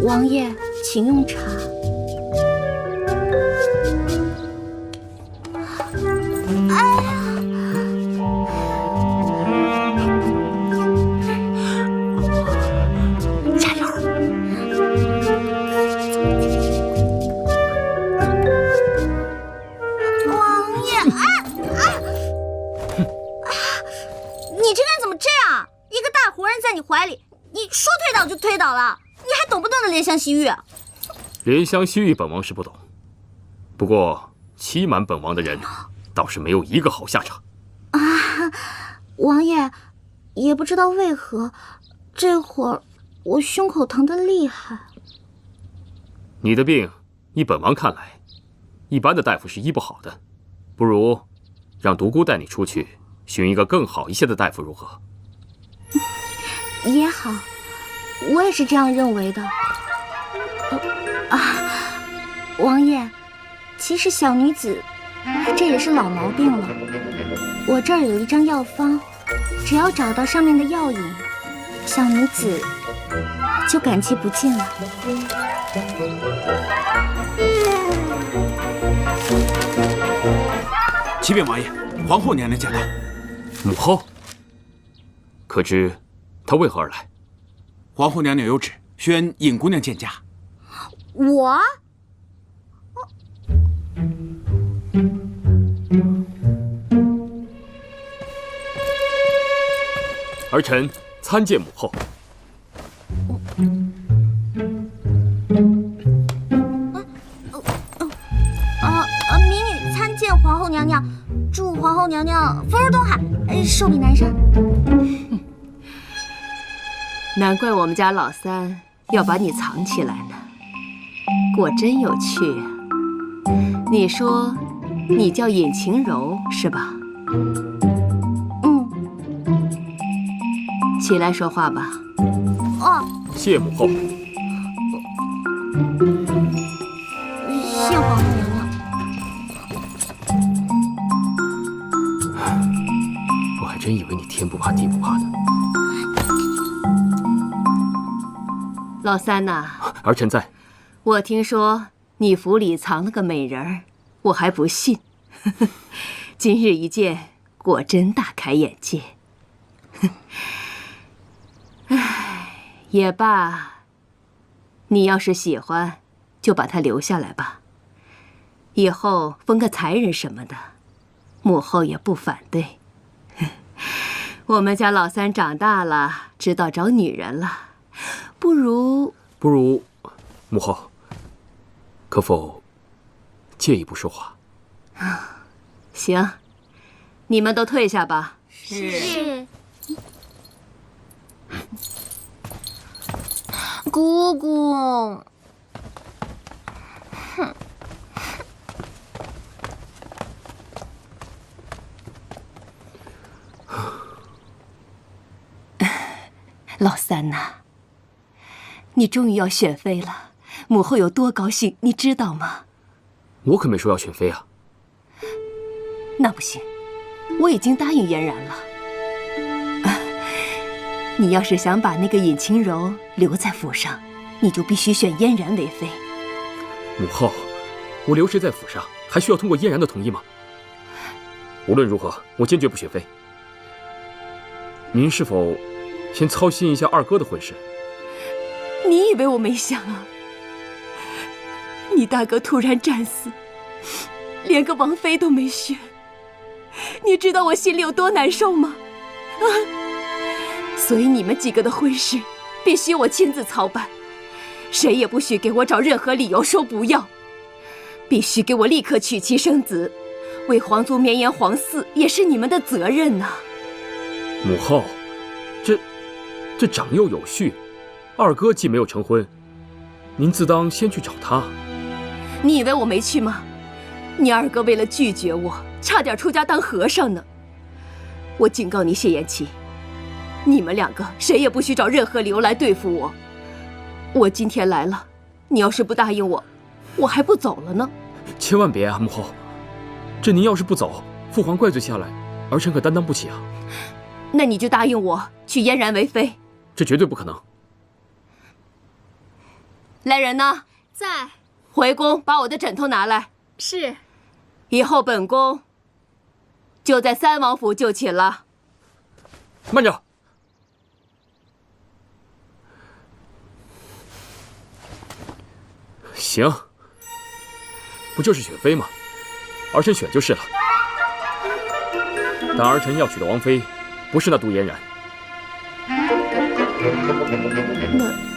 Speaker 1: 王爷，请用茶。推倒了，你还懂不懂得怜香惜玉？
Speaker 4: 怜香惜玉，本王是不懂。不过欺瞒本王的人，倒是没有一个好下场。
Speaker 1: 啊，王爷，也不知道为何，这会儿我胸口疼得厉害。
Speaker 4: 你的病，依本王看来，一般的大夫是医不好的，不如让独孤带你出去，寻一个更好一些的大夫，如何？
Speaker 1: 也好。我也是这样认为的。王爷，其实小女子这也是老毛病了。我这儿有一张药方，只要找到上面的药引，小女子就感激不尽了。
Speaker 5: 启禀王爷，皇后娘娘驾到。
Speaker 4: 母后，可知她为何而来？
Speaker 5: 皇后娘娘有旨，宣尹姑娘见驾。
Speaker 1: 我？
Speaker 4: 儿臣参见母后。
Speaker 1: 民女参见皇后娘娘，祝皇后娘娘福如东海，寿比南山。
Speaker 9: 难怪我们家老三要把你藏起来呢，果真有趣啊！你说你叫尹晴柔是吧？起来说话吧。
Speaker 4: 谢母后。
Speaker 1: 谢皇后娘娘。
Speaker 4: 我还真以为你天不怕地不怕的。
Speaker 9: 老三呐，
Speaker 4: 儿臣在。
Speaker 9: 我听说你府里藏了个美人儿，我还不信。今日一见，果真大开眼界。唉，也罢，你要是喜欢，就把她留下来吧。以后封个才人什么的，母后也不反对。我们家老三长大了，知道找女人了，不如，
Speaker 4: 母后，可否借一步说话？
Speaker 9: 行，你们都退下吧。
Speaker 1: 是。姑姑。
Speaker 9: 老三呐，你终于要选妃了，母后有多高兴，你知道吗？
Speaker 4: 我可没说要选妃啊。
Speaker 9: 那不行，我已经答应嫣然了。你要是想把那个尹晴柔留在府上，你就必须选嫣然为妃。
Speaker 4: 母后，我留谁在府上，还需要通过嫣然的同意吗？无论如何，我坚决不选妃。您是否先操心一下二哥的婚事？
Speaker 9: 你以为我没想啊？你大哥突然战死，连个王妃都没选，你知道我心里有多难受吗？所以你们几个的婚事必须我亲自操办，谁也不许给我找任何理由说不要，必须给我立刻娶妻生子，为皇族绵延皇嗣也是你们的责任呐。
Speaker 4: 母后，这长幼有序，二哥既没有成婚，您自当先去找他。
Speaker 9: 你以为我没去吗？你二哥为了拒绝我，差点出家当和尚呢。我警告你谢延琪，你们两个谁也不许找任何理由来对付我。我今天来了，你要是不答应我，我还不走了呢。
Speaker 4: 千万别啊，母后，这您要是不走，父皇怪罪下来，儿臣可担当不起啊。
Speaker 9: 那你就答应我娶嫣然为妃。
Speaker 4: 这绝对不可能。
Speaker 9: 来人呐，
Speaker 6: 在。
Speaker 9: 回宫把我的枕头拿来。
Speaker 6: 是。
Speaker 9: 以后本宫就在三王府就寝了。
Speaker 4: 慢着。行，不就是选妃吗？儿臣选就是了。但儿臣要娶的王妃，不是那杜嫣然。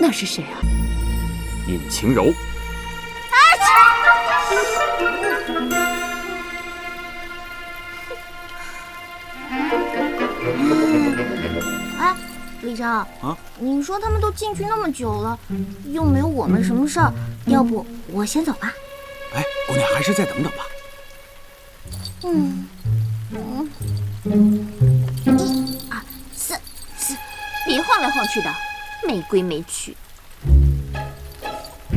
Speaker 9: 那是谁啊？
Speaker 4: 尹晴柔。
Speaker 1: 哎，李长啊，你说他们都进去那么久了，又没有我们什么事儿，要不我先走吧？
Speaker 5: 哎，姑娘还是再等等吧。
Speaker 1: 1、2、3，
Speaker 7: 别晃来晃去的，没规没矩。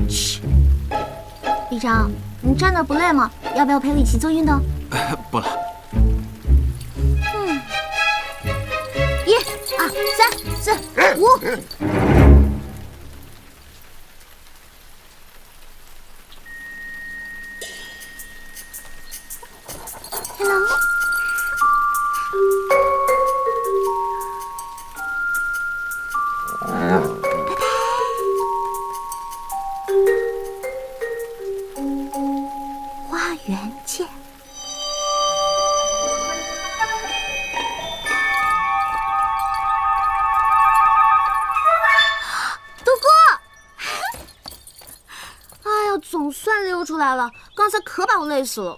Speaker 1: 嘘，
Speaker 7: 李长，你站那不累吗？要不要陪我一起做运动
Speaker 5: 不了。
Speaker 7: 1、2、3、4、5。Hello。花园见。 总算溜出来了，刚才可把我累死了。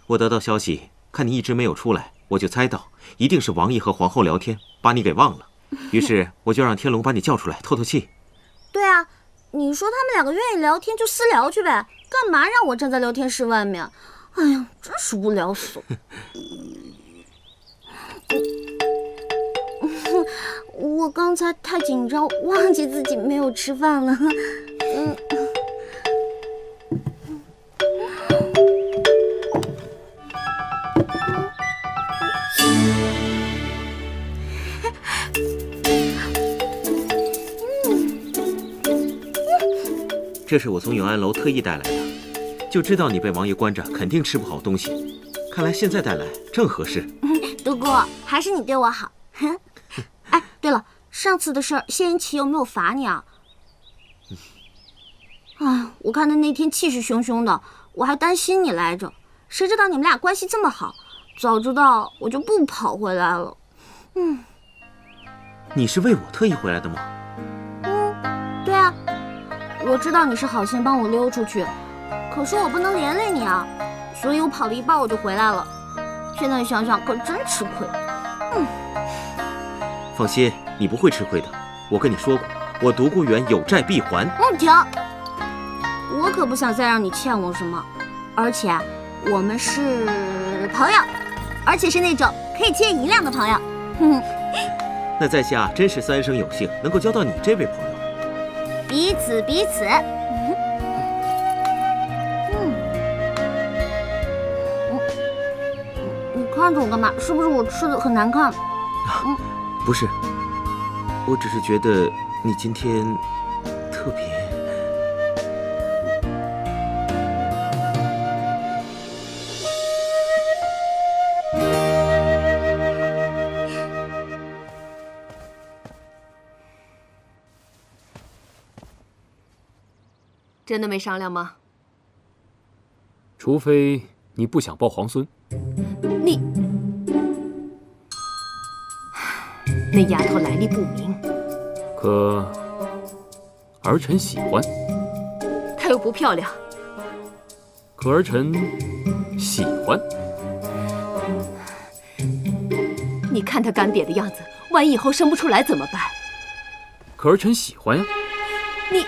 Speaker 2: 我得到消息，看你一直没有出来，我就猜到一定是王爷和皇后聊天，把你给忘了。于是我就让天龙把你叫出来透透气。
Speaker 7: 对啊，你说他们两个愿意聊天就私聊去呗，干嘛让我站在聊天室外面？哎呀，真是无聊死了。我刚才太紧张，忘记自己没有吃饭了。
Speaker 2: 这是我从永安楼特意带来的，就知道你被王爷关着，肯定吃不好东西。看来现在带来正合适。
Speaker 7: 独孤，还是你对我好。哎，对了，上次的事儿，谢云奇有没有罚你啊？哎，我看他那天气势汹汹的，我还担心你来着。谁知道你们俩关系这么好，早知道我就不跑回来了。
Speaker 2: 你是为我特意回来的吗？
Speaker 7: 对啊。 我知道你是好心帮我溜出去，可是我不能连累你啊，所以我跑了一半我就回来了。现在想想可真吃亏。
Speaker 2: 放心，你不会吃亏的。我跟你说过，我独孤远有债必还。
Speaker 7: 停！我可不想再让你欠我什么，而且我们是朋友，而且是那种可以借1两的朋友。
Speaker 2: 那在下真是3生有幸，能够交到你这位朋友。
Speaker 7: 彼此彼此。你看着我干嘛？是不是我吃的很难看？
Speaker 2: 不是，我只是觉得你今天特别。
Speaker 9: 真的没商量吗？
Speaker 4: 除非你不想抱皇孙。
Speaker 9: 你那丫头来历不明，
Speaker 4: 可儿臣喜欢。
Speaker 9: 她又不漂亮。
Speaker 4: 可儿臣喜欢。
Speaker 9: 你看她干瘪的样子，万一以后生不出来怎么办？
Speaker 4: 可儿臣喜欢呀。
Speaker 9: 你。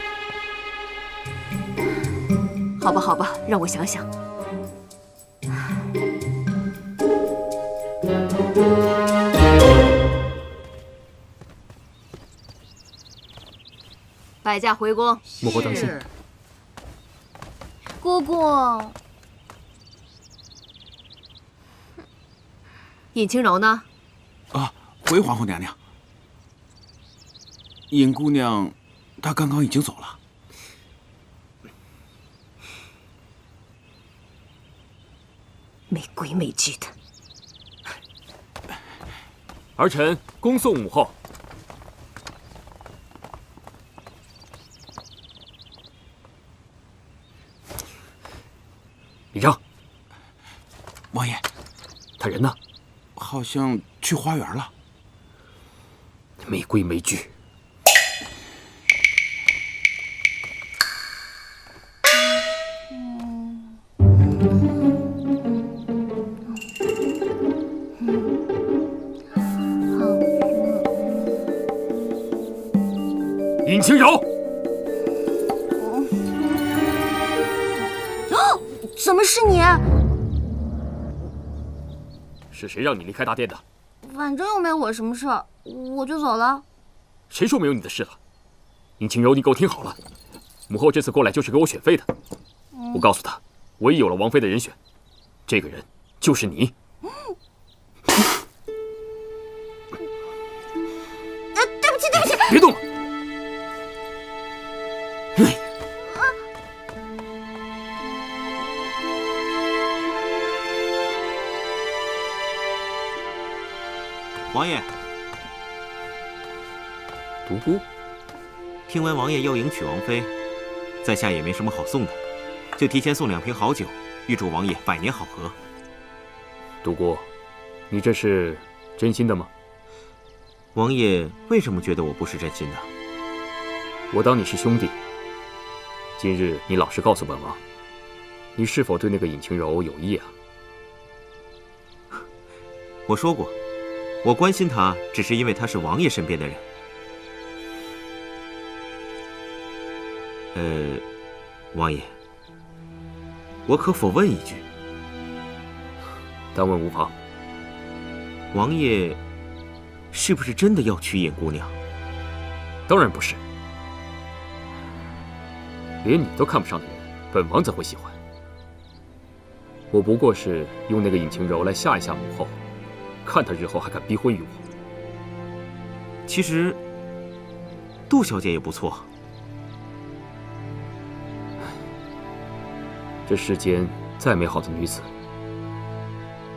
Speaker 9: 好吧，好吧，让我想想。摆驾回宫。
Speaker 4: 母后当心。
Speaker 7: 姑姑。
Speaker 9: 尹清柔呢？
Speaker 5: 啊，回皇后娘娘。尹姑娘，她刚刚已经走了。
Speaker 9: 没规没矩的，
Speaker 4: 儿臣恭送母后。李章，
Speaker 5: 王爷，
Speaker 4: 他人呢？
Speaker 5: 好像去花园了。
Speaker 4: 没规没矩。尹清柔，
Speaker 7: 怎么是你？
Speaker 4: 是谁让你离开大殿的？
Speaker 7: 反正又没我什么事儿，我就走了。
Speaker 4: 谁说没有你的事了？尹清柔，你给我听好了，母后这次过来就是给我选妃的。我告诉他，我已有了王妃的人选，这个人就是你。
Speaker 7: 对不起，对不起，
Speaker 4: 别动了。
Speaker 2: 王爷，
Speaker 4: 独孤，
Speaker 2: 听闻王爷要迎娶王妃，在下也没什么好送的，就提前送2瓶好酒，预祝王爷百年好合。
Speaker 4: 独孤，你这是真心的吗？
Speaker 2: 王爷为什么觉得我不是真心的？
Speaker 4: 我当你是兄弟。今日你老实告诉本王，你是否对那个尹晴柔有意啊？
Speaker 2: 我说过，我关心她，只是因为她是王爷身边的人。王爷，我可否问一句？
Speaker 4: 但问无妨。
Speaker 2: 王爷是不是真的要娶尹姑娘？
Speaker 4: 当然不是。连你都看不上的人，本王怎会喜欢？我不过是用那个尹晴柔来吓一吓母后，看她日后还敢逼婚于我。
Speaker 2: 其实，杜小姐也不错。
Speaker 4: 这世间再美好的女子，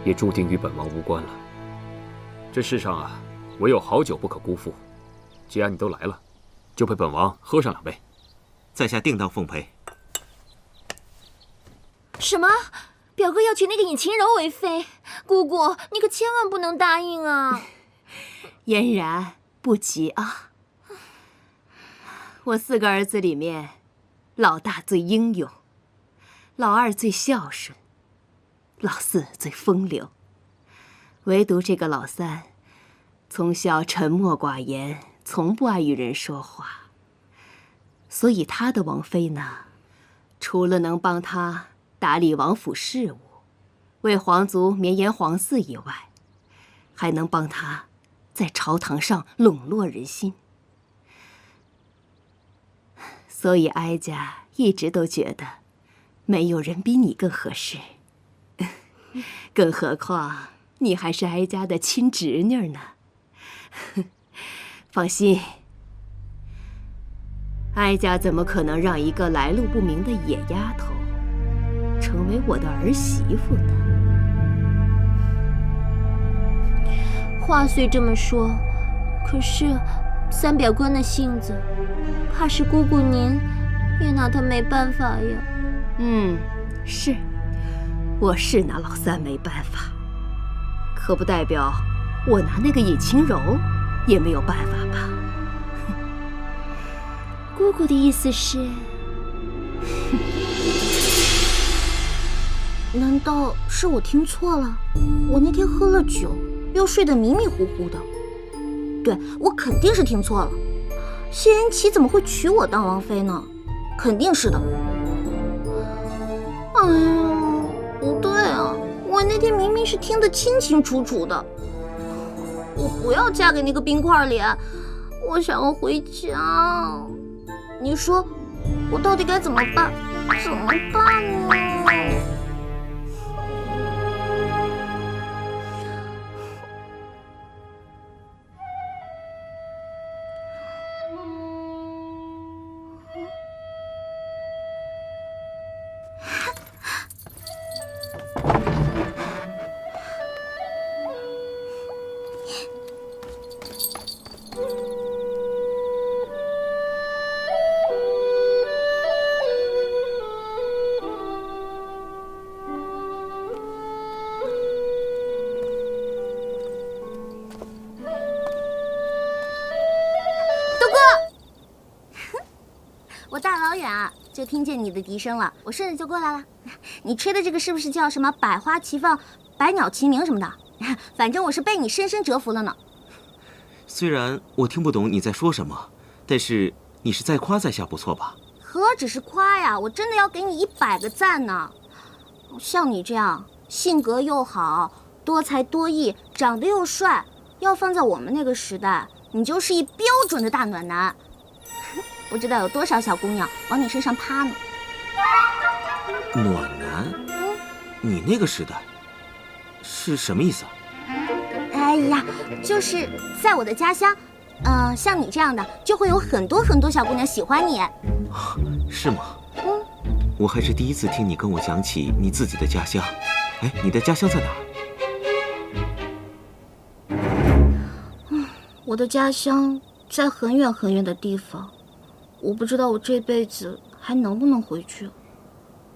Speaker 4: 也注定与本王无关了。这世上啊，唯有好酒不可辜负。既然你都来了，就陪本王喝上2杯。
Speaker 2: 在下定当奉陪。
Speaker 7: 什么？表哥要娶那个尹晴柔为妃？姑姑，你可千万不能答应啊！
Speaker 9: 嫣然，不急啊。我4个儿子里面，老大最英勇，老2最孝顺，老4最风流，唯独这个老3，从小沉默寡言，从不爱与人说话。所以他的王妃呢，除了能帮他打理王府事务，为皇族绵延皇嗣以外，还能帮他在朝堂上笼络人心。所以哀家一直都觉得，没有人比你更合适。更何况你还是哀家的亲侄女呢。放心，哀家怎么可能让一个来路不明的野丫头成为我的儿媳妇呢？
Speaker 7: 话虽这么说，可是3表哥那性子，怕是姑姑您也拿他没办法呀。
Speaker 9: 是，我是拿老3没办法，可不代表我拿那个尹晴柔也没有办法吧？
Speaker 7: 姑姑的意思是，
Speaker 1: 难道是我听错了？我那天喝了酒，又睡得迷迷糊糊的。对，我肯定是听错了。谢云琪怎么会娶我当王妃呢？肯定是的。哎呀，不对啊，我那天明明是听得清清楚楚的。我不要嫁给那个冰块脸，我想要回家。你说，我到底该怎么办？怎么办呢？我大老远啊就听见你的笛声了，我顺着就过来了。你吹的这个是不是叫什么百花齐放、百鸟齐鸣什么的？反正我是被你深深折服了呢。
Speaker 2: 虽然我听不懂你在说什么，但是你是在夸在下不错吧？
Speaker 1: 何止是夸呀，我真的要给你100个赞呢。像你这样性格又好、多才多艺、长得又帅，要放在我们那个时代，你就是一标准的大暖男。不知道有多少小姑娘往你身上趴呢。
Speaker 2: 暖男？你那个时代是什么意思啊？
Speaker 1: 哎呀，就是在我的家乡，像你这样的就会有很多很多小姑娘喜欢你。
Speaker 2: 是吗？我还是第一次听你跟我讲起你自己的家乡。哎，你的家乡在哪儿？
Speaker 1: 我的家乡在很远很远的地方，我不知道我这辈子还能不能回去。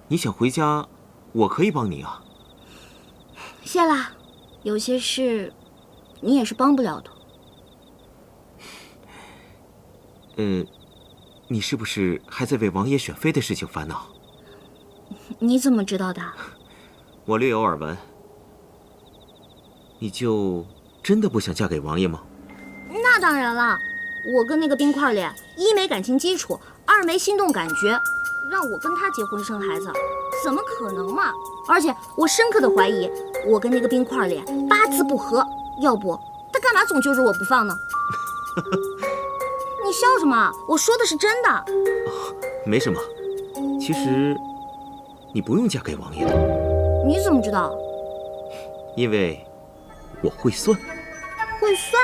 Speaker 2: 你想回家，我可以帮你啊。
Speaker 1: 谢啦，有些事你也是帮不了的。
Speaker 2: 你是不是还在为王爷选妃的事情烦恼？
Speaker 1: 你怎么知道的？
Speaker 2: 我略有耳闻。你就真的不想嫁给王爷吗？
Speaker 1: 那当然了，我跟那个冰块脸，一没感情基础，二没心动感觉，让我跟他结婚生孩子，怎么可能嘛？而且我深刻的怀疑，我跟那个冰块脸八字不合，要不他干嘛总揪着我不放呢？你笑什么？我说的是真的。
Speaker 2: 没什么，其实你不用嫁给王爷的。
Speaker 1: 你怎么知道？
Speaker 2: 因为我会算。
Speaker 1: 会算？